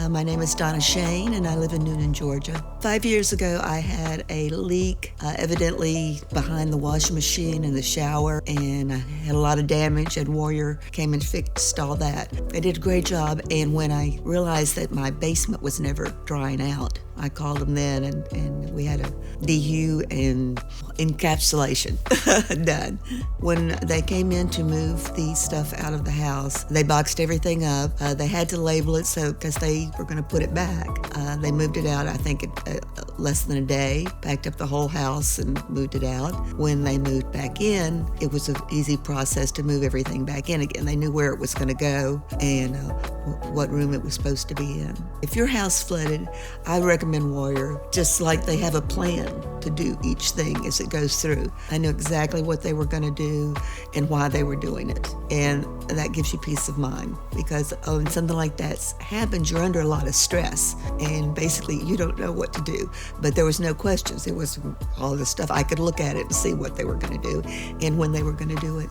My name is Donna Shane, and I live in Newnan, Georgia. 5 years ago, I had a leak, evidently behind the washing machine and the shower, and I had a lot of damage, and Warrior came and fixed all that. They did a great job, and when I realized that my basement was never drying out, I called them then, and we had a DU and encapsulation done. When they came in to move the stuff out of the house, they boxed everything up. They had to label it because they were going to put it back. They moved it out, I think, in less than a day, packed up the whole house and moved it out. When they moved back in, it was an easy process to move everything back in again. They knew where it was going to go and what room it was supposed to be in. If your house flooded, I recommend Warrior, just like they have a plan to do each thing as it goes through. I knew exactly what they were going to do and why they were doing it. And that gives you peace of mind because when something like that happens, you're under a lot of stress and basically you don't know what to do. But there was no questions. There was all this stuff. I could look at it and see what they were going to do and when they were going to do it.